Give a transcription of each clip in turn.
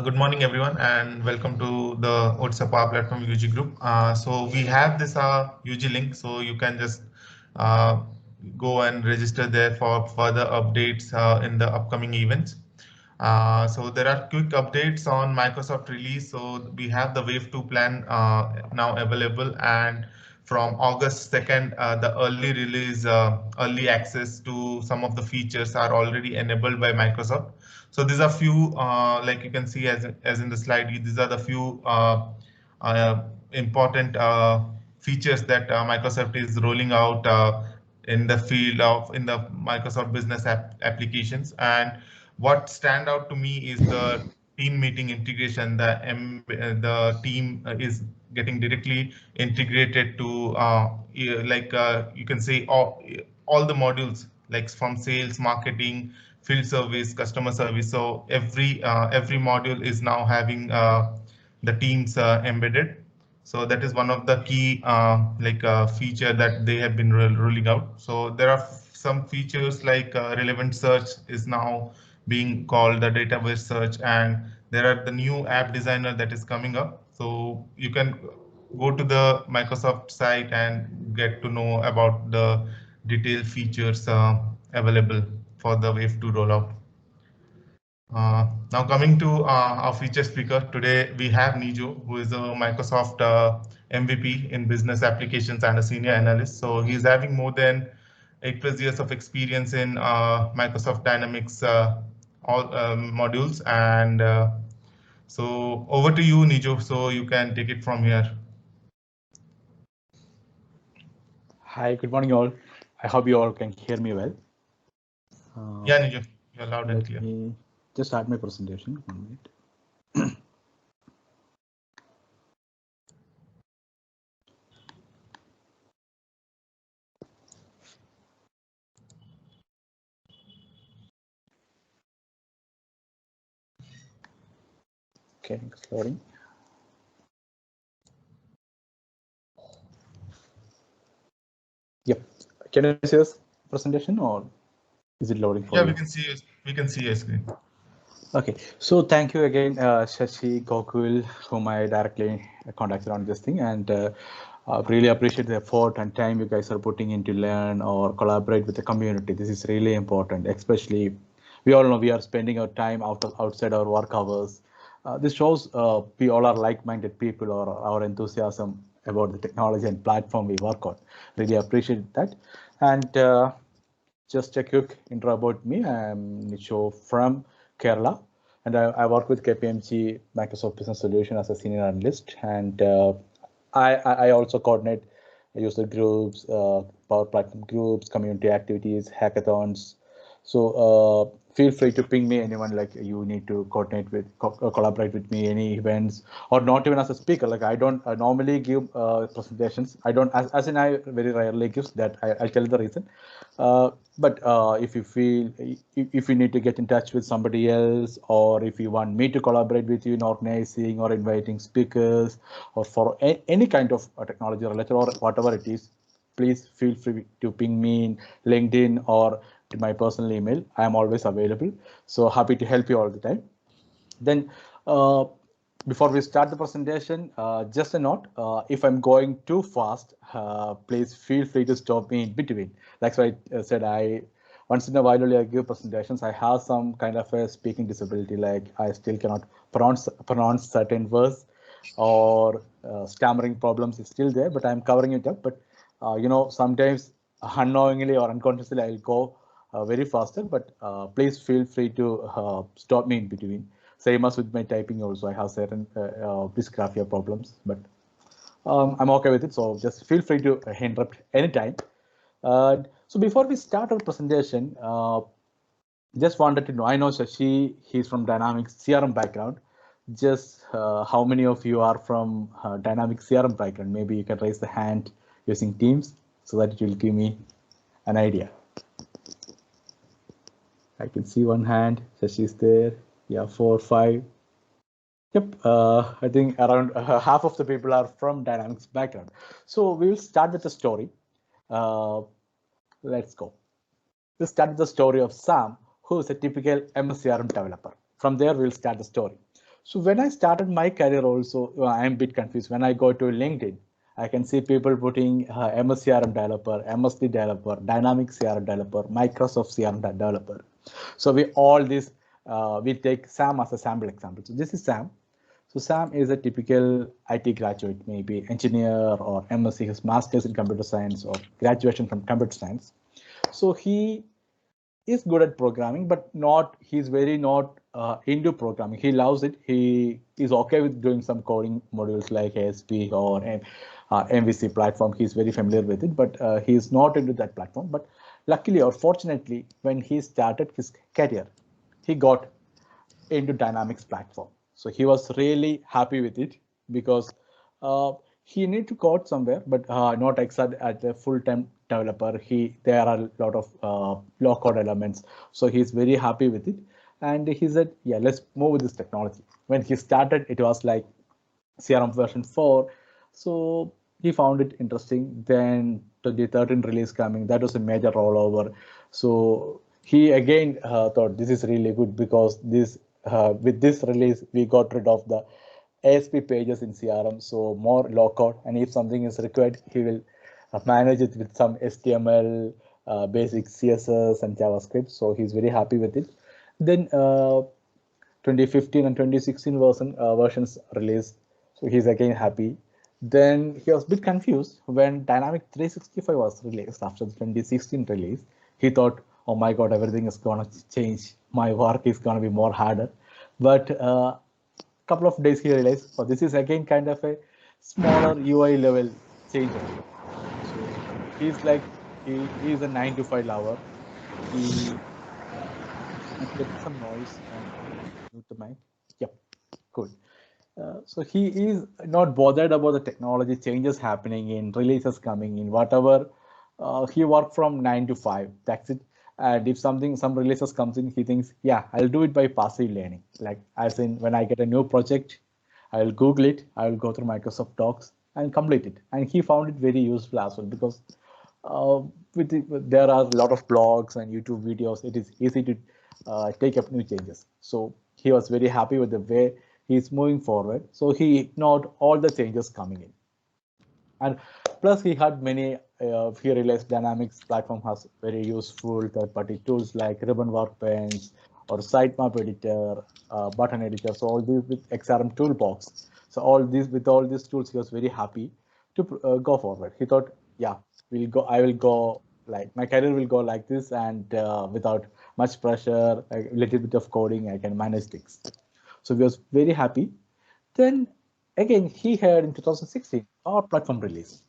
Good morning, everyone, and welcome to the WhatsApp Power Platform UG group. So we have this UG link, so you can just uh, go and register there for further updates in the upcoming events. So there are quick updates on Microsoft release. So we have the Wave 2 plan now available, and from August 2nd, the early release, early access to some of the features are already enabled by Microsoft. So these are few, like you can see as in the slide, these are the few important features that Microsoft is rolling out in the field of in the Microsoft Business applications. And what stand out to me is the team meeting integration. The team is getting directly integrated to you can say all the modules like from sales, marketing, field service, customer service. So every module is now having the teams embedded. So that is one of the key feature that they have been rolling out. So there are some features like relevant search is now being called the database search, and there are the new app designer that is coming up. So you can go to the Microsoft site and get to know about the detailed features available for the Wave 2 rollout. Now coming to our feature speaker today, we have Nijo, who is a Microsoft MVP in business applications and a senior analyst. So he's having more than 8+ years of experience in Microsoft Dynamics all modules. And so over to you, Nijo, so you can take it from here. Hi, good morning all. I hope you all can hear me well. Yeah, Nijo, you're loud and clear. Let me just start my presentation. 1 minute. Okay, it's loading. Yep. Can you see this presentation or is it loading for you? Yeah, we can see your screen. Okay, so thank you again, Shashi, Gokul, whom I directly contacted on this thing, and really appreciate the effort and time you guys are putting in to learn or collaborate with the community. This is really important, especially we all know we are spending our time outside our work hours. This shows we all are like-minded people, or our enthusiasm about the technology and platform we work on. Really appreciate that. And just a quick intro about me. I'm Nisho from Kerala, and I work with KPMG Microsoft Business Solution as a senior analyst. And I also coordinate user groups, Power Platform groups, community activities, hackathons. So feel free to ping me anyone like you need to coordinate with, collaborate with me, any events, or not even as a speaker. Like I don't normally give presentations. I don't, as in I very rarely give that. I'll tell you the reason. But if you feel, if you need to get in touch with somebody else, or if you want me to collaborate with you in organizing or inviting speakers, or for any kind of technology related or whatever it is, please feel free to ping me in LinkedIn or to my personal email. I am always available. So happy to help you all the time. Then before we start the presentation, just a note, if I'm going too fast, please feel free to stop me in between. Like I said, once in a while only I give presentations. I have some kind of a speaking disability, like I still cannot pronounce certain words, or stammering problems is still there, but I'm covering it up. But you know, sometimes unknowingly or unconsciously I'll go very faster, but please feel free to stop me in between. Same as with my typing also, I have certain dysgraphia problems, but I'm okay with it. So just feel free to interrupt anytime. So before we start our presentation, just wanted to know, I know Shashi, he's from Dynamics CRM background. Just how many of you are from Dynamics CRM background? Maybe you can raise the hand using Teams so that it will give me an idea. I can see one hand. Shashi is there. Yeah, 4, 5. Yep, I think around half of the people are from Dynamics background. So we will start with the story. Let's go. We'll start with the story of Sam, who is a typical MS CRM developer. From there, we'll start the story. So when I started my career also, I'm a bit confused. When I go to LinkedIn, I can see people putting MS CRM developer, MSD developer, Dynamics CRM developer, Microsoft CRM developer. So we all this, we take Sam as a sample example. So this is Sam. So Sam is a typical IT graduate, maybe engineer or MSc, his master's in computer science or graduation from computer science. So he is good at programming, but not he's very not into programming. He loves it. He is okay with doing some coding modules like ASP or MVC platform. He's very familiar with it, but he's not into that platform. But luckily or fortunately, when he started his career, he got into Dynamics platform. So he was really happy with it because uh, he need to code somewhere, but not exact as a full-time developer. There are a lot of low code elements, so he's very happy with it. And he said, "Yeah, let's move with this technology." When he started, it was like CRM version 4, so he found it interesting. Then the 13 release coming, that was a major rollover. So he again thought this is really good because this with this release we got rid of the ASP pages in CRM, so more low code. And if something is required, he will manage it with some HTML, basic CSS and JavaScript. So he's very happy with it. Then 2015 and 2016 versions released, so he's again happy. Then he was a bit confused when Dynamic 365 was released after the 2016 release. He thought, "Oh my God, everything is gonna change. My work is gonna be more harder." But couple of days he realized, "Oh, this is again kind of a smaller UI level change only." So he's like he's a 9 to 5 lover. He I'm getting some noise. Mute the mic. Yep, good. So he is not bothered about the technology changes happening in releases coming in whatever. He worked from 9 to 5. That's it. And if some releases comes in, he thinks, yeah, I'll do it by passive learning. Like as in when I get a new project, I'll Google it, I'll go through Microsoft Docs and complete it. And he found it very useful as well because uh, there are a lot of blogs and YouTube videos. It is easy to take up new changes. So he was very happy with the way he's moving forward. So he ignored all the changes coming in. And plus he had many, he realized Dynamics platform has very useful third-party tools like Ribbon Workbench or Sitemap Editor, Button Editor. So all these with XRM Toolbox. So with all these tools, he was very happy to go forward. He thought, yeah, I will go like my career will go like this, and without much pressure, a little bit of coding, I can manage things. So he was very happy. Then again, he had in 2016 our platform release.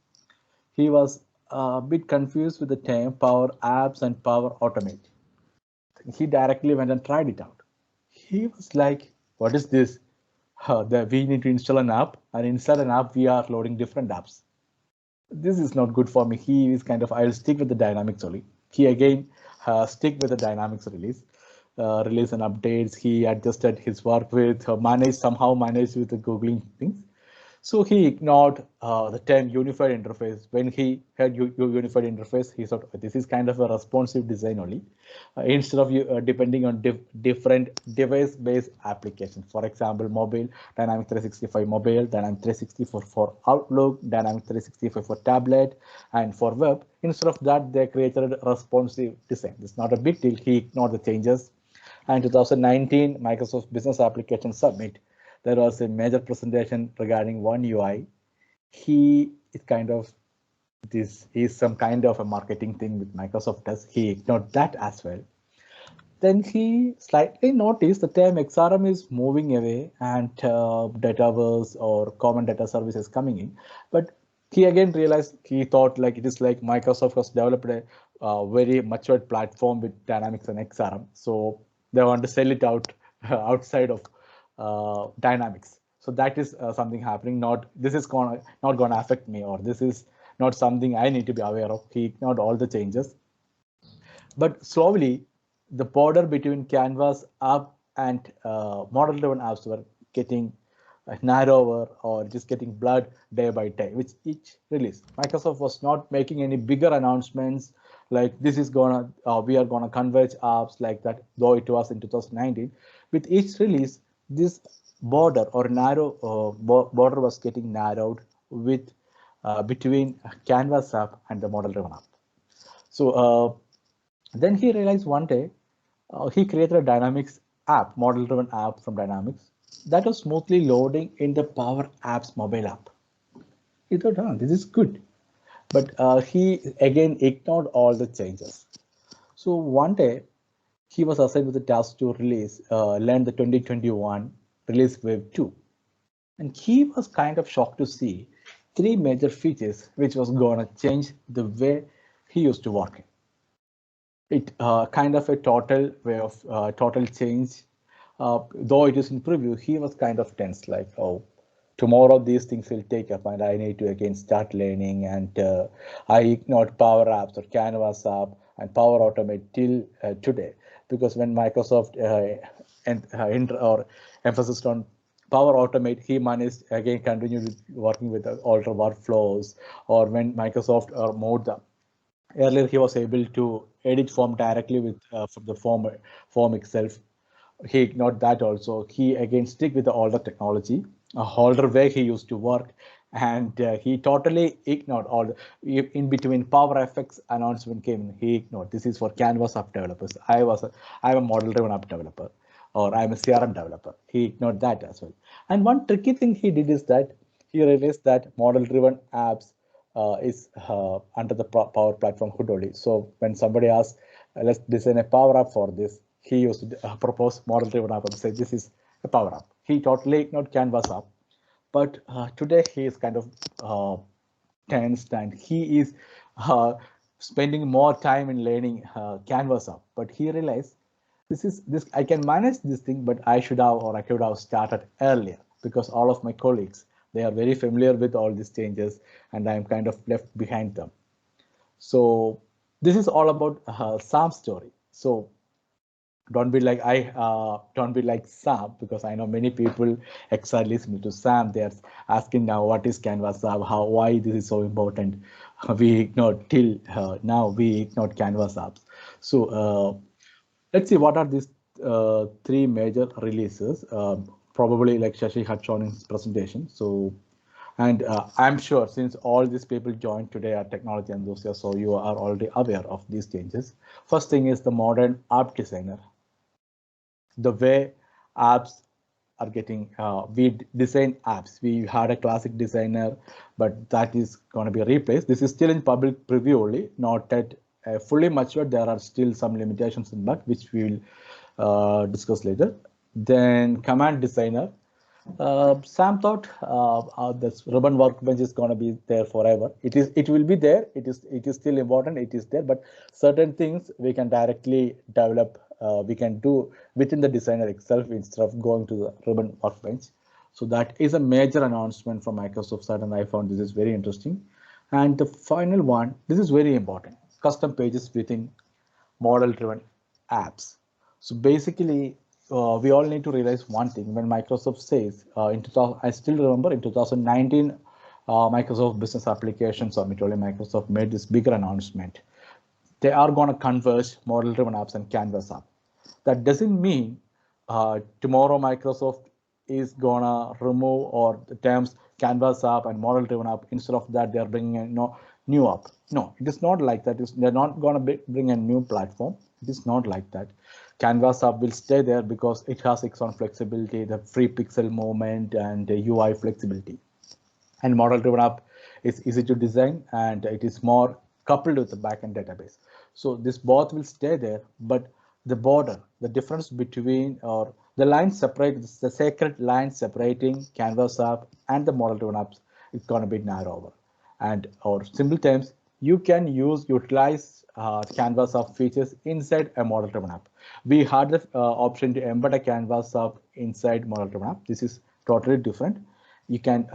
He was a bit confused with the term Power Apps and Power Automate. He directly went and tried it out. He was like, "What is this? We need to install an app, and inside an app, we are loading different apps. This is not good for me." He is kind of, I'll stick with the Dynamics only. He again stick with the Dynamics release and updates. He adjusted his work with somehow managed with the Googling things. So he ignored the term unified interface. When he had unified interface, he thought this is kind of a responsive design only. Instead of depending on different device-based applications. For example, mobile, Dynamics 365 mobile, Dynamics 364 for Outlook, Dynamics 365 for tablet, and for web. Instead of that, they created a responsive design. It's not a big deal. He ignored the changes. And 2019 Microsoft Business Application Summit, there was a major presentation regarding One UI. He is kind of this is some kind of a marketing thing with Microsoft does. He ignored that as well. Then he slightly noticed the term XRM is moving away and Dataverse or common data services coming in. But he again realized, he thought like it is like Microsoft has developed a very matured platform with Dynamics and XRM. So they want to sell it out outside of Dynamics. So that is something happening. This is not gonna affect me, or this is not something I need to be aware of. He ignored all the changes. But slowly, the border between Canvas app and model-driven apps were getting narrower, or just getting blurred day by day with each release. Microsoft was not making any bigger announcements like this is we are gonna converge apps like that, though it was in 2019. With each release, this border or narrow border was getting narrowed with between Canvas app and the model driven app. So then he realized one day he created a Dynamics app, model driven app from Dynamics that was smoothly loading in the Power Apps mobile app. He thought, oh, this is good. But he again ignored all the changes. So one day he was assigned with the task to learn the 2021 release wave 2. And he was kind of shocked to see three major features which was going to change the way he used to work. It kind of a total way of total change. Though it is in preview, he was kind of tense, like, oh, tomorrow these things will take up and I need to again start learning. And I ignored Power Apps or Canvas app and Power Automate till today, because when Microsoft or emphasis on Power Automate, he managed again continue with working with the alter workflows, or when Microsoft moved the earlier he was able to edit form directly with from the form itself. He ignored that also. He again stick with the older technology, a older way he used to work, and he totally ignored all in between Power FX announcement came. He ignored this is for Canvas app developers. I'm a model driven app developer, or I'm a CRM developer. He ignored that as well. And one tricky thing he did is that he realized that model driven apps is under the Power Platform hood only. So when somebody asks, let's design a Power App for this, he used to propose model-driven app and say this is a Power App. He totally ignored Canvas app, but today he is kind of tensed and he is spending more time in learning Canvas app. But he realized this I can manage this thing, but I could have started earlier, because all of my colleagues, they are very familiar with all these changes and I'm kind of left behind them. So this is all about Sam's story. So don't be like don't be like Sam, because I know many people excited listening to Sam. They're asking now, what is Canvas app? Why this is so important? We ignored till now. We ignored Canvas apps. So let's see what are these three major releases. Probably like Shashi had shown in his presentation. So, and I'm sure since all these people joined today are technology enthusiasts, so you are already aware of these changes. First thing is the modern app designer. The way apps are getting, we design apps. We had a classic designer, but that is going to be replaced. This is still in public preview only, not yet fully matured. There are still some limitations in that, which we will discuss later. Then command designer. Sam thought this ribbon workbench is going to be there forever. It will be there. It is still important. It is there, but certain things we can directly develop. We can do within the designer itself instead of going to the ribbon workbench. So that is a major announcement from Microsoft side, and I found this is very interesting. And the final one, this is very important: custom pages within model-driven apps. So basically, we all need to realize one thing. When Microsoft says in 2000, I still remember in 2019, Microsoft Business Applications Summit, only Microsoft made this bigger announcement. They are going to converge model-driven apps and Canvas app. That doesn't mean tomorrow Microsoft is gonna remove or the terms Canvas app and model-driven app. Instead of that, they are bringing a new app. No, it is not like that. They're not gonna bring a new platform. It is not like that. Canvas app will stay there because it has its own flexibility, the free pixel movement and the UI flexibility. And model-driven app is easy to design and it is more coupled with the backend database. So this both will stay there, but the border, the difference between or the line separate, the sacred line separating Canvas app and the model-driven apps is going to be narrower. And or simple terms, you can utilize Canvas app features inside a model-driven app. We had the option to embed a Canvas app inside model-driven app. This is totally different. You can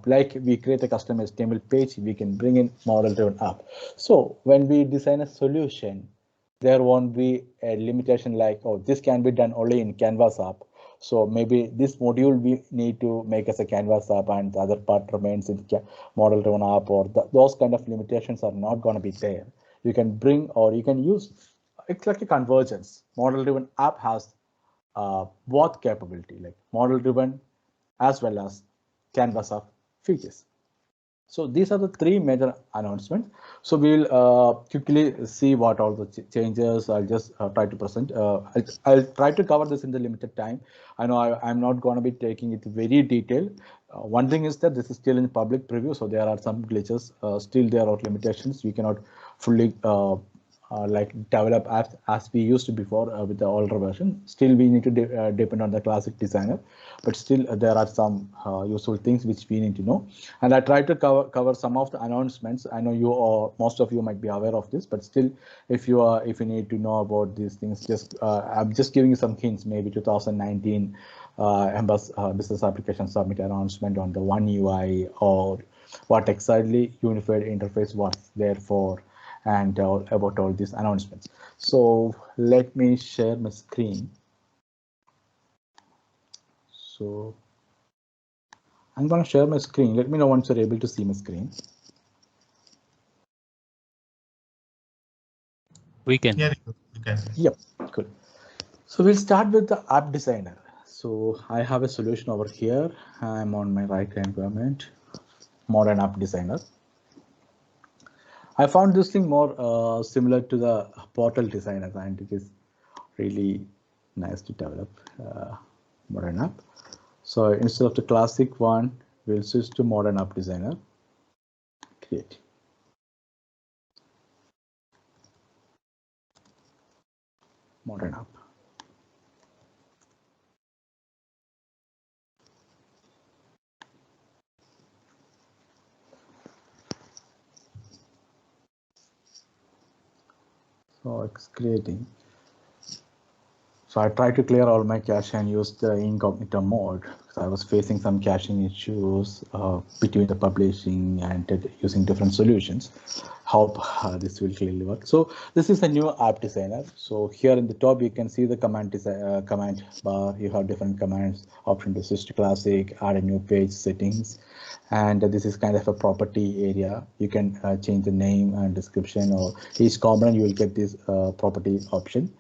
like we create a custom HTML page, we can bring in model-driven app. So when we design a solution, there won't be a limitation like, oh, this can be done only in Canvas app. So maybe this module we need to make as a Canvas app and the other part remains in model-driven app, or those kind of limitations are not going to be there. You can bring or you can use, it's like a convergence. Model-driven app has both capability, like model-driven as well as canvas of features. So these are the three major announcements. So we'll quickly see what all the changes. I'll just try to present. I'll try to cover this in the limited time. I know I'm not going to be taking it very detailed. One thing is that this is still in public preview, so there are some glitches. Still, there are limitations. We cannot fully like develop as we used to before with the older version. Still, we need to depend on the classic designer, but still there are some useful things which we need to know. And I try to cover some of the announcements. I know you or most of you might be aware of this, but still, if you need to know about these things, just I'm just giving you some hints. Maybe 2019 business application summit announcement on the One UI, or what exactly unified interface was there for, and about all these announcements. So let me share my screen. So I'm going to share my screen. Let me know once you're able to see my screen. We can. Yeah, you can. Yep, cool. So we'll start with the app designer. So I have a solution over here. I'm on my right-hand environment, modern app designer. I found this thing more similar to the portal designer, and it is really nice to develop modern app. So instead of the classic one, we'll switch to modern app designer. Create. Modern app. So it's creating. So I tried to clear all my cache and use the incognito mode because I was facing some caching issues between the publishing and using different solutions. Hope this will clearly work. So this is a new app designer. So here in the top, you can see the command bar. You have different commands, option to switch to classic, add a new page settings. And this is kind of a property area. You can change the name and description, or each component you will get this property option.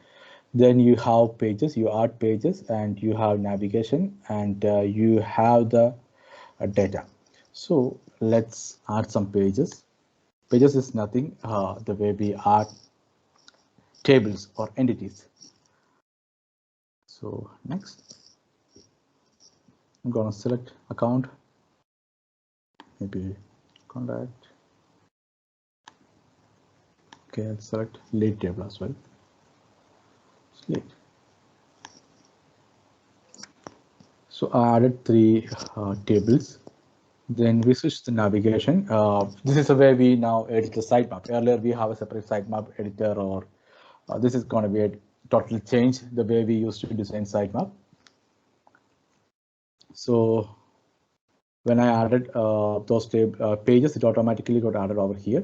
Then you have pages, you add pages, and you have navigation, and you have the data. So let's add some pages. Pages is nothing the way we add tables or entities. So next, I'm going to select account, maybe contact. Okay, I'll select lead table as well. Lead. So I added three tables. Then we switch to navigation. This is the way we now edit the sitemap. Earlier we have a separate sitemap editor, or this is going to be a total change the way we used to design sitemap. So when I added those pages, it automatically got added over here.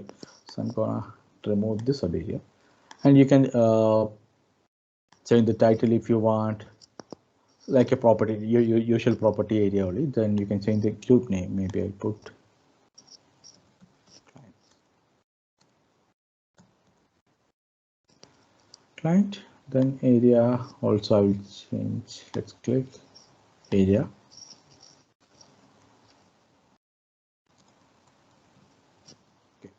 So I'm gonna remove this over here, and you can change the title if you want, like a property, your usual property area only. Then you can change the group name. Maybe I put client. Then area also I will change. Let's click area. Okay.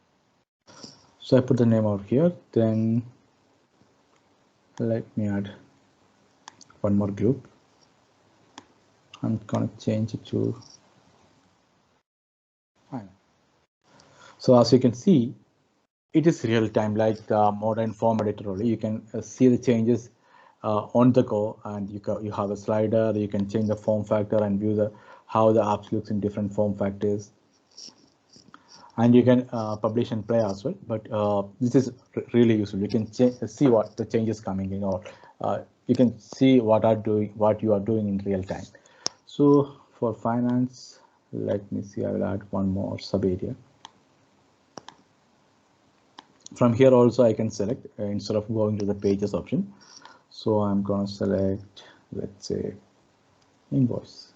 So I put the name over here. Then let me add one more group. I'm gonna change it to fine. So as you can see, it is real time, like the modern form editor only. You can see the changes on the go, and you have a slider. You can change the form factor and view how the apps looks in different form factors. And you can publish and play as well. But this is really useful. You can see what the changes coming in, or you can see what you are doing in real time. So for finance, let me see. I will add one more sub area. From here also I can select instead of going to the pages option. So I'm going to select, let's say, invoice.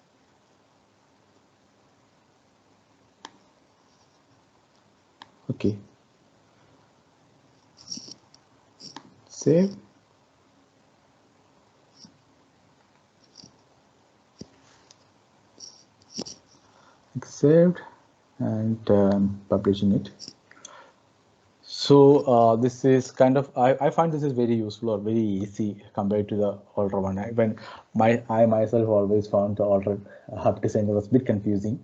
Okay. Save. saved and publishing it. So this is kind of, I find this is very useful or very easy compared to the older one. I myself always found the older app designer was a bit confusing.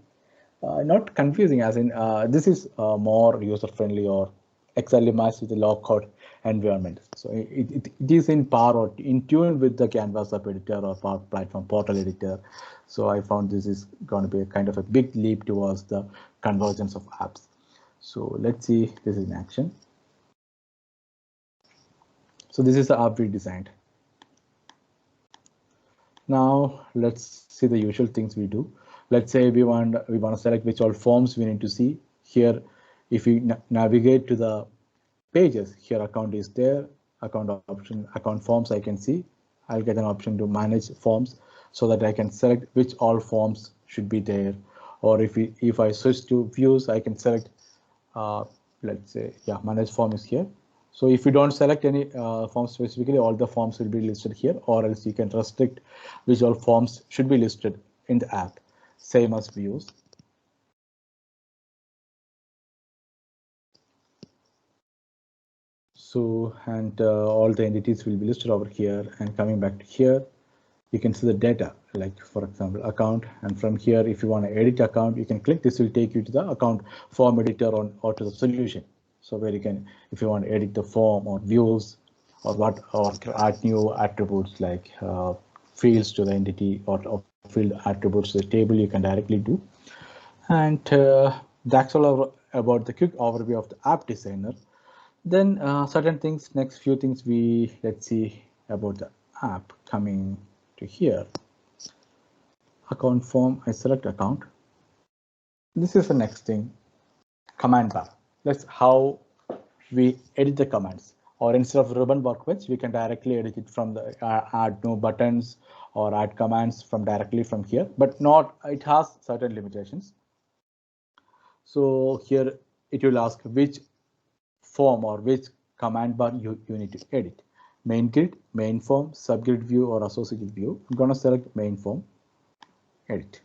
Not confusing as in this is more user friendly or exactly matched with the low code environment. So it is in par or in tune with the Canvas app editor or Power Platform portal editor. So I found this is going to be a kind of a big leap towards the convergence of apps. So let's see this in action. So this is the app we designed. Now let's see the usual things we do. Let's say we want to select which all forms we need to see here. If we navigate to the pages here, account is there, account option, account forms I can see. I'll get an option to manage forms so that I can select which all forms should be there. Or if I switch to views, I can select let's say, yeah, manage form is here. So if you don't select any form specifically, all the forms will be listed here, or else you can restrict which all forms should be listed in the app, same as views. So, and all the entities will be listed over here, and coming back to here, you can see the data, like for example, account, and from here, if you want to edit account, you can click, this will take you to the account form editor or to the solution. So where you can, if you want to edit the form or views or add new attributes like fields to the entity or field attributes to the table, you can directly do. And that's all about the quick overview of the app designer. Then certain things, next few things let's see about the app coming to here. Account form, I select account. This is the next thing, command bar. That's how we edit the commands. Or instead of ribbon workbench, we can directly edit it from the add new buttons or add commands from directly from here, but not, it has certain limitations. So here it will ask which form or which command bar you need to edit. Main grid, main form, subgrid view, or associated view. I'm going to select main form, edit.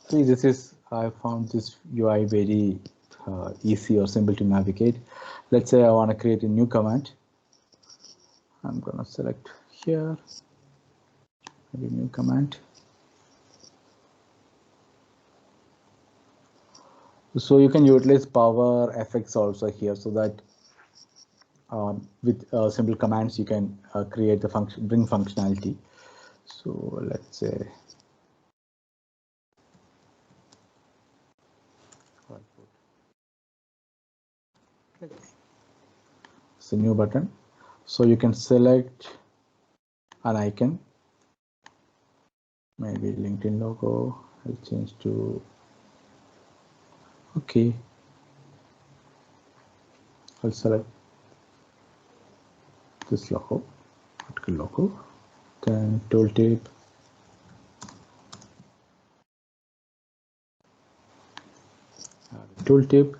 See, this is, I found this UI very easy or simple to navigate. Let's say I want to create a new command. I'm going to select here, maybe new command. So you can utilize Power FX also here, so that with simple commands you can create the function, bring functionality. So let's say it's a new button. So you can select an icon, maybe LinkedIn logo. I'll change to, okay, I'll select this logo, article logo, then tooltip, you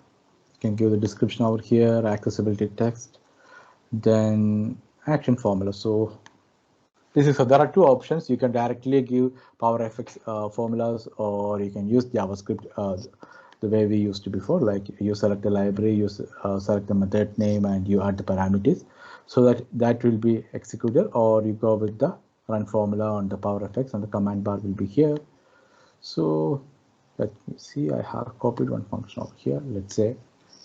can give the description over here, accessibility text, then action formula. So this is, so there are two options. You can directly give PowerFX formulas, or you can use JavaScript the way we used to before, like you select the library, you select the method name, and you add the parameters, so that will be executed, or you go with the run formula on the PowerFX, and the command bar will be here. So let me see, I have copied one function over here. Let's say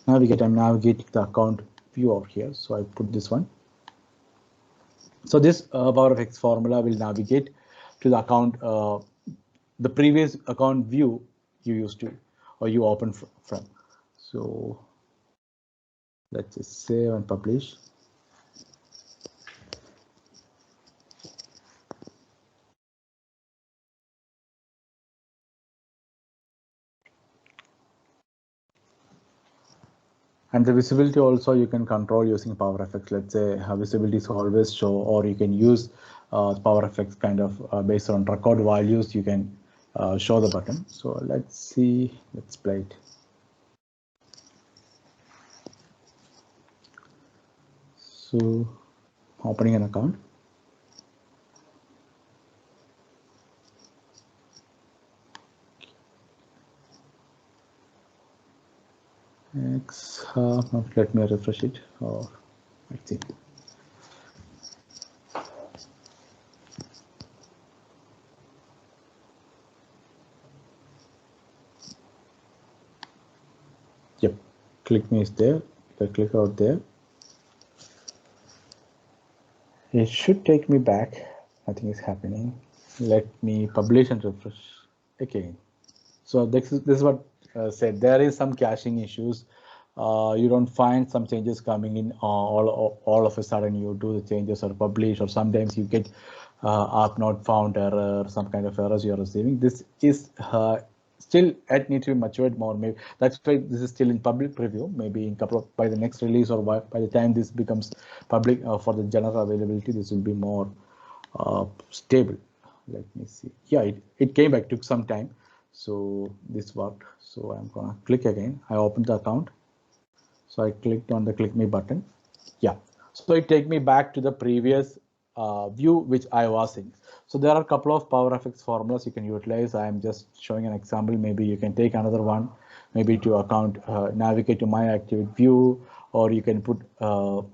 navigate, I'm navigating the account view over here, so I put this one. So this PowerFX formula will navigate to the account, the previous account view you used to, or you open from. So let's just save and publish. And the visibility also you can control using PowerFX. Let's say visibility is always show, or you can use PowerFX kind of based on record values, you can show the button. So let's see, let's play it. So opening an account. Next, let me refresh it. Or let's see. Yep, click me is there. If I click out there, it should take me back. Nothing is happening. Let me publish and refresh again. So this is what said. There is some caching issues. You don't find some changes coming in all of a sudden. You do the changes or publish, or sometimes you get app not found error, some kind of errors you are receiving. This is still it needs to be matured more. Maybe that's why this is still in public preview. Maybe in couple of, by the next release or by the time this becomes public for the general availability, this will be more stable. Let me see. Yeah, it came back, took some time. So this worked. So I'm gonna click again. I opened the account. So I clicked on the click me button. Yeah. So it take me back to the previous view which I was in. So there are a couple of PowerFX formulas you can utilize. I'm just showing an example. Maybe you can take another one, maybe to account, navigate to my activate view, or you can put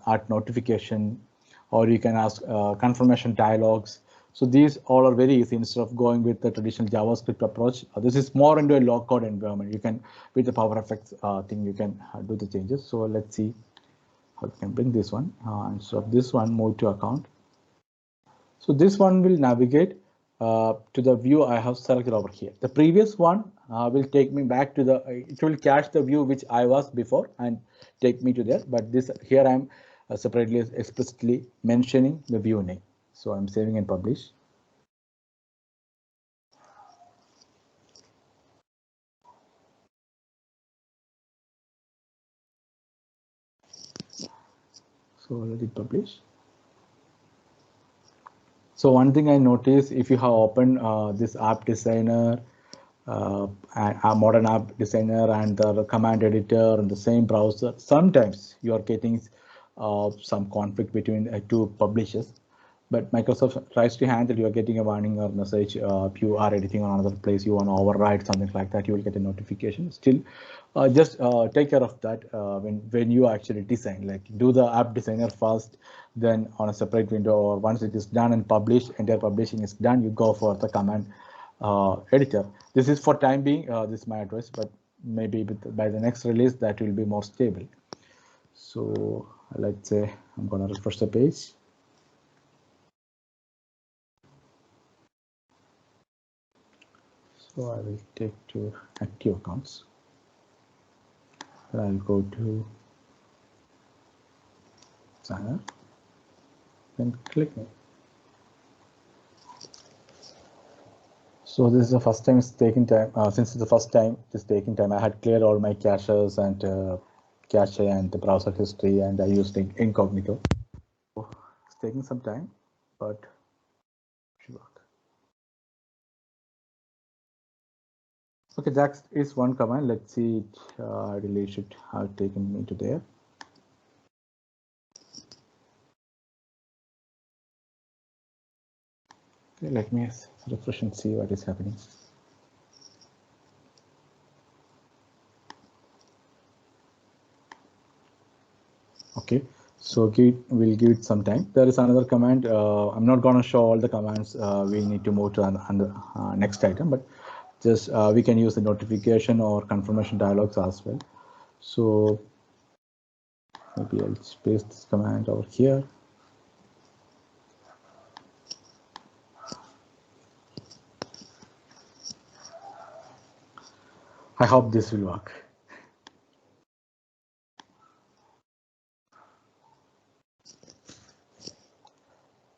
add notification, or you can ask confirmation dialogues. So these all are very easy instead of going with the traditional JavaScript approach. This is more into a low code environment. You can, with the PowerFX thing, you can do the changes. So let's see how we can bring this one. Instead of this one, move to account. So this one will navigate to the view I have selected over here. The previous one will take me back to the, it will cache the view which I was before and take me to there. But this here I'm separately explicitly mentioning the view name. So I'm saving and publish. So let it publish. So one thing I noticed, if you have opened this app designer, a modern app designer and the command editor in the same browser, sometimes you are getting some conflict between two publishers. But Microsoft tries to handle, you are getting a warning or message, if you are editing on another place, you want to override something like that, you will get a notification. Still, just take care of that when you actually design, like do the app designer first, then on a separate window, or once it is done and published, entire publishing is done, you go for the command editor. This is for time being, this is my advice, but maybe by the next release that will be more stable. So let's say I'm going to refresh the page. So I will take to active accounts. I'll go to sign up, then click it. So this is the first time it's taking time. Since it's the first time it's taking time, I had cleared all my caches and cache and the browser history, and I used incognito. So it's taking some time, but it should work. Okay, that is one command. Let's see it. I really should have taken me to there. Okay, let me refresh and see what is happening. Okay, so we'll give it some time. There is another command. I'm not going to show all the commands. We need to move to the next item, but just we can use the notification or confirmation dialogues as well. So maybe I'll paste this command over here. I hope this will work.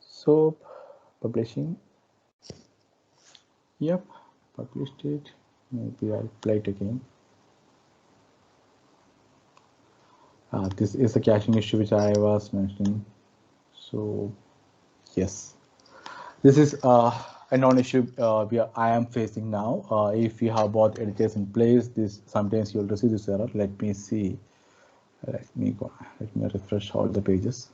So publishing. Yep, published it. Maybe I'll play it again. This is the caching issue which I was mentioning. So yes, this is a non-issue I am facing now. If you have both editors in place, this sometimes you'll receive this error. Let me see. Let me refresh all the pages.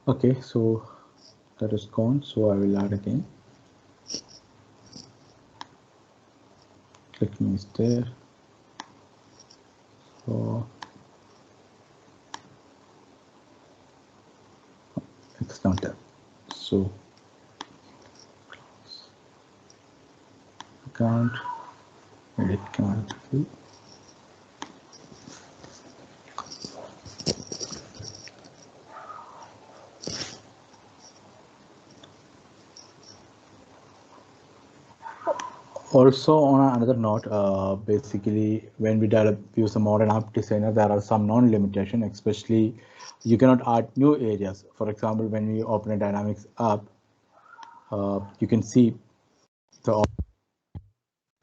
Okay, so that is gone. So I will add again. Click me is there. So it's not there. So account edit command. Also, on another note, basically, when we use a modern app designer, there are some non-limitation, especially you cannot add new areas. For example, when we open a Dynamics app, you can see the,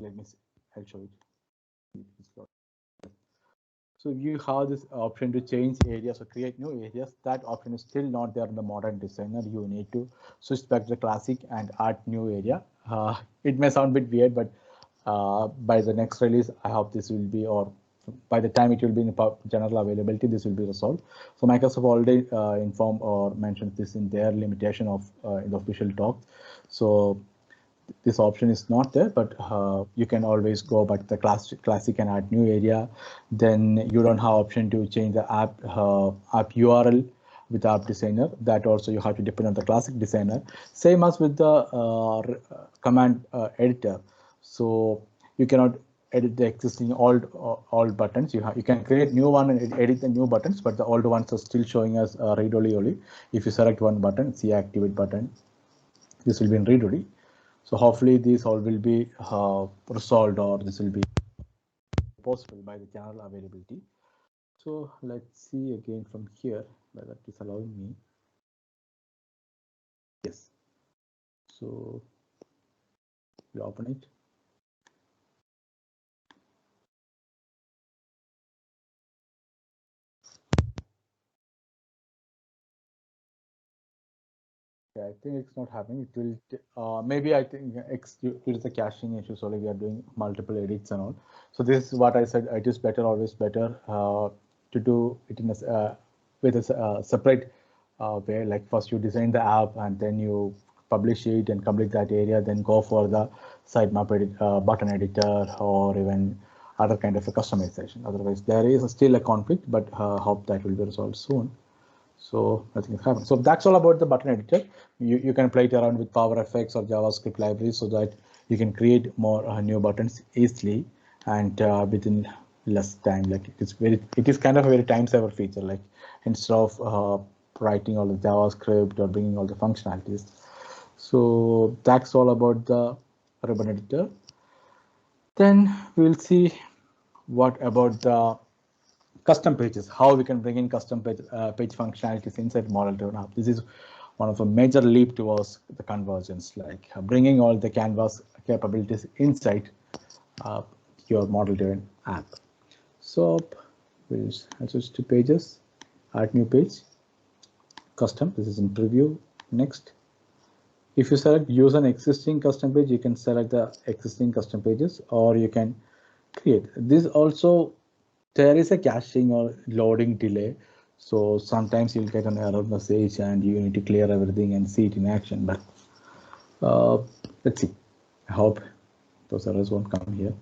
let me see, I'll show it. So you have this option to change areas or create new areas. That option is still not there in the modern designer. You need to switch back to the classic and add new area. It may sound a bit weird, but by the next release, I hope this will be, or by the time it will be in general availability, this will be resolved. So Microsoft already informed or mentioned this in their limitation of in the official talk. So this option is not there, but you can always go back to the classic and add new area. Then you don't have option to change the app URL with app designer. That also you have to depend on the classic designer. Same as with the command editor. So you cannot edit the existing old buttons. You can create new one and edit the new buttons, but the old ones are still showing as read only. If you select one button, see activate button, this will be in read only. So hopefully these all will be resolved, or this will be possible by the general availability. So let's see again from here whether it is allowing me. Yes. So we open it. Yeah, I think it's not happening. It will maybe I think it is the caching issue. So we are doing multiple edits and all. So this is what I said. It is better, always better to do it in a with a separate way. Like first you design the app and then you publish it and complete that area. Then go for the sitemap edit, button editor, or even other kind of a customization. Otherwise, there is still a conflict, but hope that will be resolved soon. So nothing is happening. So that's all about the button editor. You can play it around with PowerFX or JavaScript libraries so that you can create more new buttons easily and within less time. Like it is kind of a very time saver feature. Like instead of writing all the JavaScript or bringing all the functionalities. So that's all about the ribbon editor. Then we'll see what about the custom pages, how we can bring in custom page functionalities inside model-driven app. This is one of the major leap towards the convergence, like bringing all the Canvas capabilities inside your model-driven app. So we'll switch to pages, add new page, custom. This is in preview. Next, if you select use an existing custom page, you can select the existing custom pages, or you can create this also. There is a caching or loading delay, so sometimes you'll get an error message and you need to clear everything and see it in action. But let's see. I hope those errors won't come here.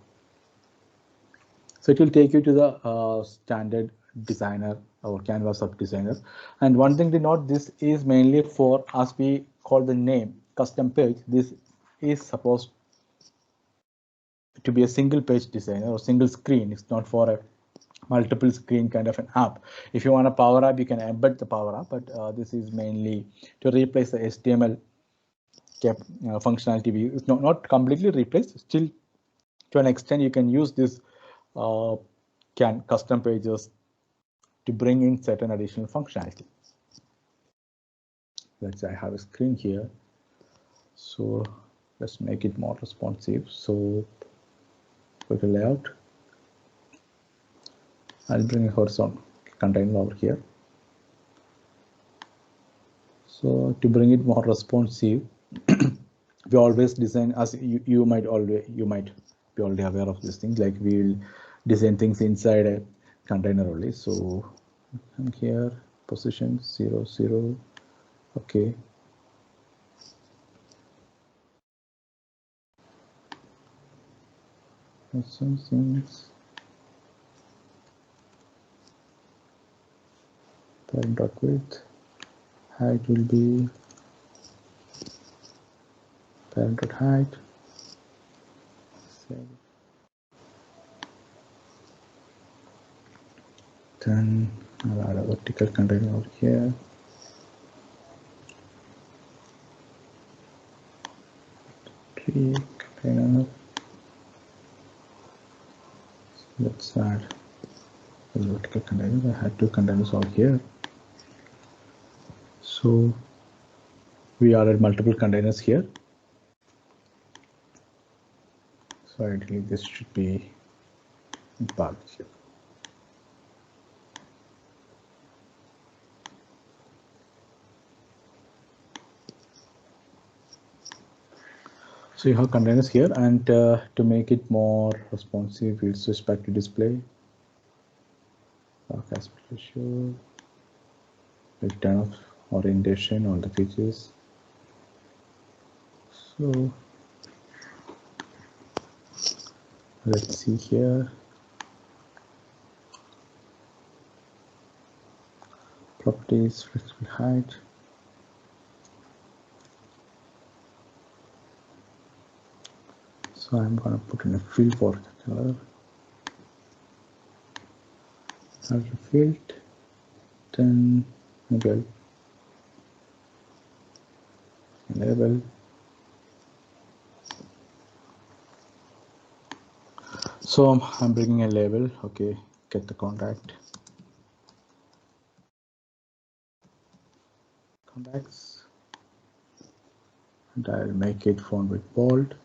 So it will take you to the standard designer or Canvas app designer. And one thing to note, this is mainly for, as we call the name, custom page. This is supposed to be a single page designer or single screen. It's not for a multiple screen kind of an app. If you want a Power App, you can embed the Power App, but this is mainly to replace the HTML functionality. It's not completely replaced. Still, to an extent, you can use this custom pages to bring in certain additional functionality. Let's say I have a screen here, so let's make it more responsive. So go to layout. I'll bring a horizontal container over here. So to bring it more responsive, we always design, as you might be already aware of these things, like we will design things inside a container only. So I'm here, position 0, 0, Okay. Some things. Parent dot width. Height will be parent dot height. Then I'll add a vertical container over here. Tree container. Let's add a vertical container. I had two containers over here. So we added multiple containers here. So ideally this should be part here. So you have containers here, and to make it more responsive, we'll switch back to display. Aspect ratio. We'll turn off orientation, all the features. So let's see here. Properties, flexible height. So I'm going to put in a field for the color. Add a field. Then maybe I'll label. So I'm bringing a label. Okay, get the contact. Contacts. And I'll make it font with bold.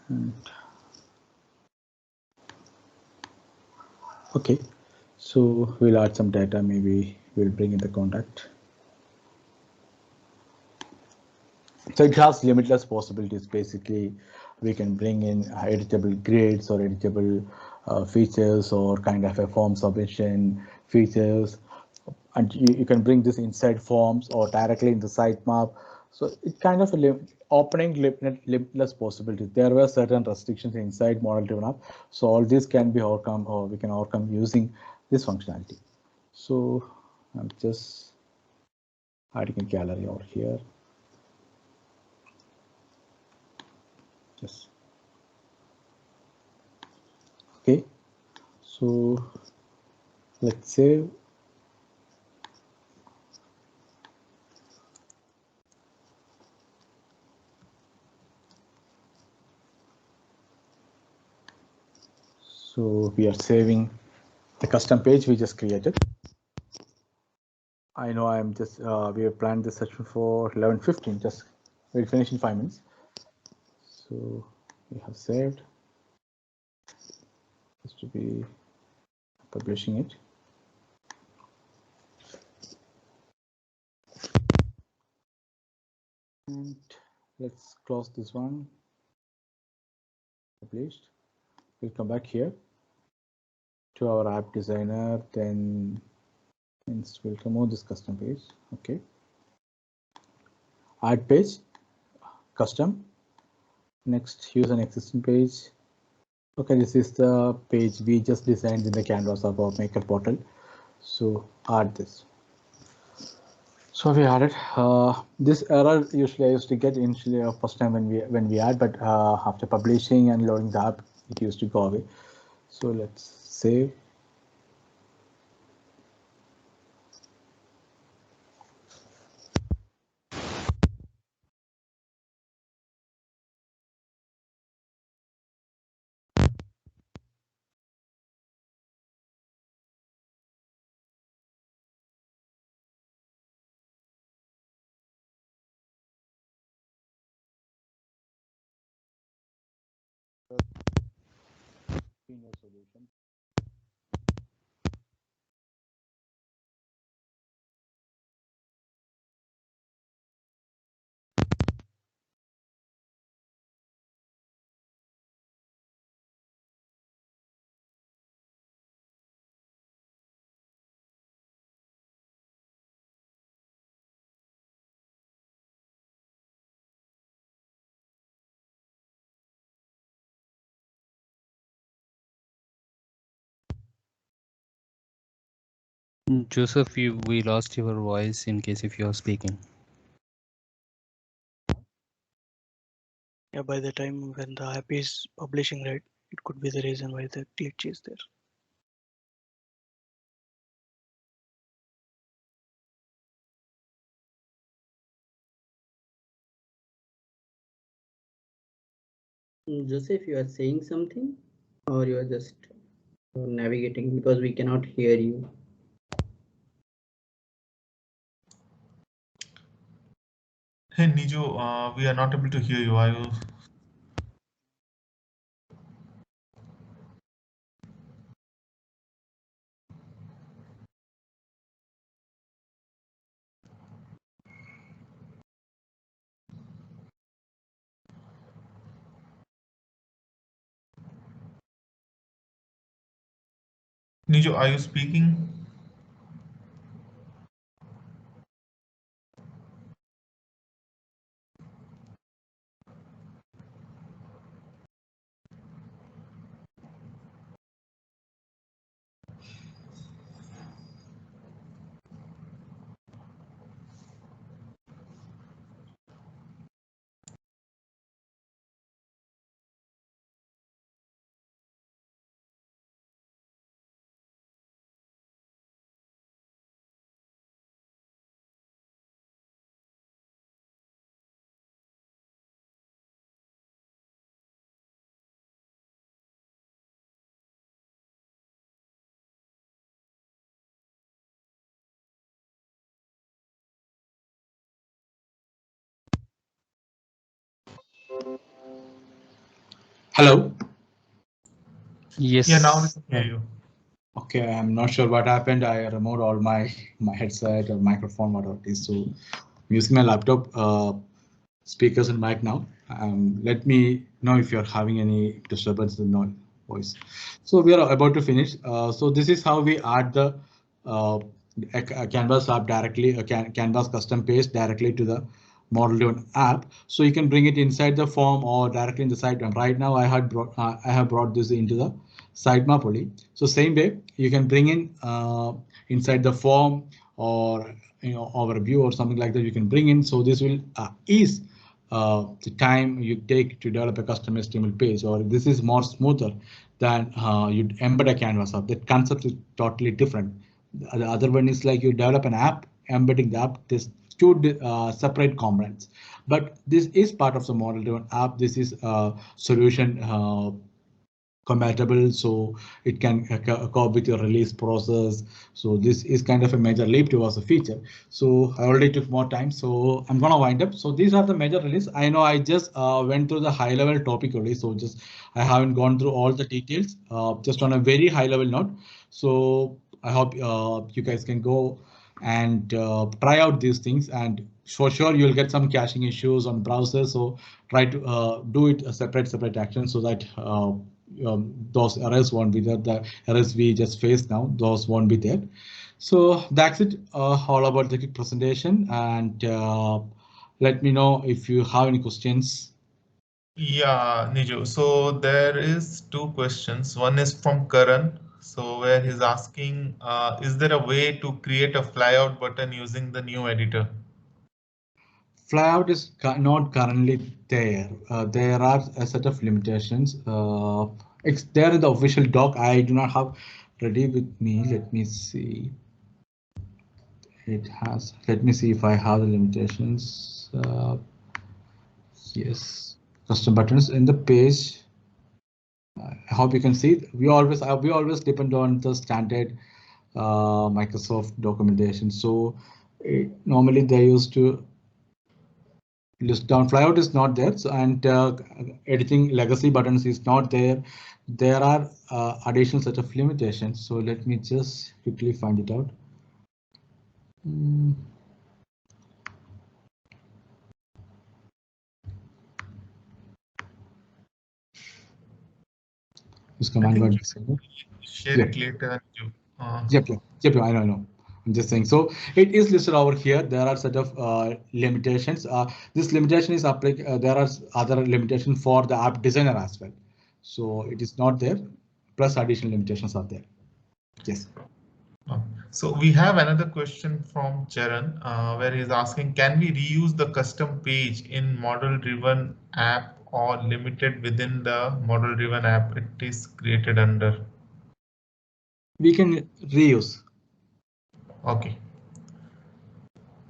And okay, so we'll add some data. Maybe we'll bring in the contact. So it has limitless possibilities. Basically, we can bring in editable grids or editable features or kind of a form submission features. And you can bring this inside forms or directly in the sitemap. So it kind of opening limitless possibilities. There were certain restrictions inside model driven app. So all this can be overcome, or we can overcome using this functionality. So I'm just adding a gallery over here. Just okay. So let's save. So we are saving the custom page we just created. I know I'm just we have planned this session for 11:15. Just we'll finish in 5 minutes. So we have saved. Just to be publishing it. And let's close this one. Published. We'll come back here to our app designer. Then we'll remove this custom page. Okay. Add page, custom. Next, use an existing page. Okay, this is the page we just designed in the canvas of our maker portal. So add this. So we added this error. Usually I used to get initially first time when we add, but after publishing and loading the app, it used to go away. So let's save. Solution. Joseph, we lost your voice in case if you are speaking. Yeah, by the time when the app is publishing, right, it could be the reason why the glitch is there. Joseph, you are saying something or you are just navigating because we cannot hear you. Hey Niju, we are not able to hear you. Are you? Niju, are you speaking? Hello. Yes. Yeah, now we can hear you. Okay, I'm not sure what happened. I removed all my headset or microphone, whatever it is. So I'm using my laptop speakers and mic now. Let me know if you're having any disturbance in the voice. So we are about to finish. So this is how we add the a Canvas app directly, a Canvas custom page directly to the model-driven app. So you can bring it inside the form or directly in the sitemap. Right now, I have brought this into the sitemap only. So same way, you can bring in inside the form or overview or something like that. You can bring in. So this will ease the time you take to develop a custom HTML page, or this is more smoother than you embed a Canvas app. That concept is totally different. The other one is like you develop an app, embedding the app. There's two separate components, but this is part of the model-driven app. This is a solution compatible, so it can cope with your release process. So this is kind of a major leap towards a feature. So I already took more time, so I'm gonna wind up. So these are the major release. I know I just went through the high level topic only, so just I haven't gone through all the details, just on a very high level note. So I hope you guys can go and try out these things, and for sure you'll get some caching issues on browsers. So try to do it a separate action so that those errors won't be there. The errors we just faced now, those won't be there. So that's it, all about the quick presentation, and let me know if you have any questions. Yeah, Niju. So there is two questions. One is from Karan. So where he's asking, is there a way to create a flyout button using the new editor? Flyout is not currently there. There are a set of limitations. It's there in the official doc. I do not have ready with me. Let me see. It has. Let me see if I have the limitations. Yes, custom buttons in the page. I hope you can see. We always depend on the standard Microsoft documentation. So normally they used to list down. Flyout is not there, so, and editing legacy buttons is not there. There are additional set of limitations. So let me just quickly find it out. This command word. Share it later. Yep, I know. I'm just saying. So it is listed over here. There are set of limitations. This limitation is applicable. There are other limitations for the app designer as well. So it is not there. Plus additional limitations are there. Yes. So we have another question from Charan, where he's asking, can we reuse the custom page in model-driven app or limited within the model-driven app it is created under? We can reuse. Okay.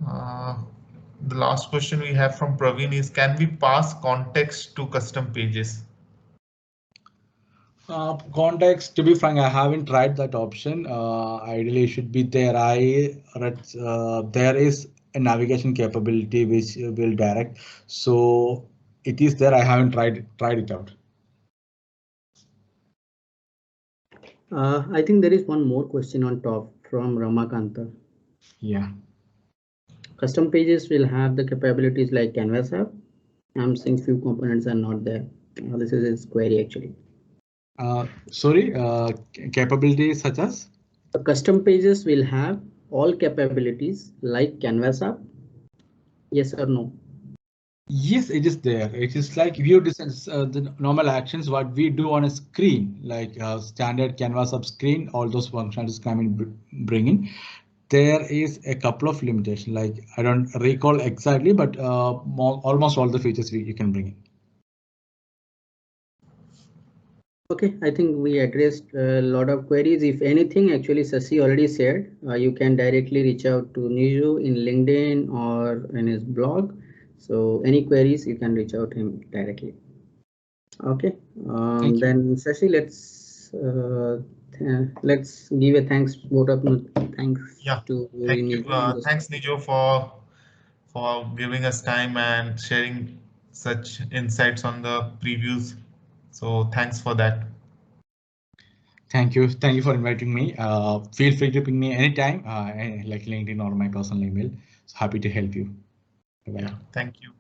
The last question we have from Praveen is, can we pass context to custom pages? Context, to be frank, I haven't tried that option. Ideally, it should be there. There is a navigation capability which will direct. So it is there. I haven't tried it out. I think there is one more question on top from Ramakanta. Yeah. Custom pages will have the capabilities like Canvas app. I'm seeing few components are not there. This is his query actually. Sorry, capabilities such as? The custom pages will have all capabilities like Canvas app. Yes or no? Yes, it is there. It is like view distance, the normal actions what we do on a screen, like standard Canvas app screen, all those functions come in bringing. There is a couple of limitations, like I don't recall exactly, but almost all the features you can bring in. Okay, I think we addressed a lot of queries. If anything, actually, Sasi already said, you can directly reach out to Niju in LinkedIn or in his blog. So any queries, you can reach out to him directly. Okay, then Sasi, let's give a thanks vote of thanks. Yeah, to thank you. Niju. Thanks, Nijo, for giving us time and sharing such insights on the previews. So thanks for that. Thank you for inviting me. Feel free to ping me anytime, like LinkedIn or my personal email. So happy to help you. Bye-bye. Yeah, thank you.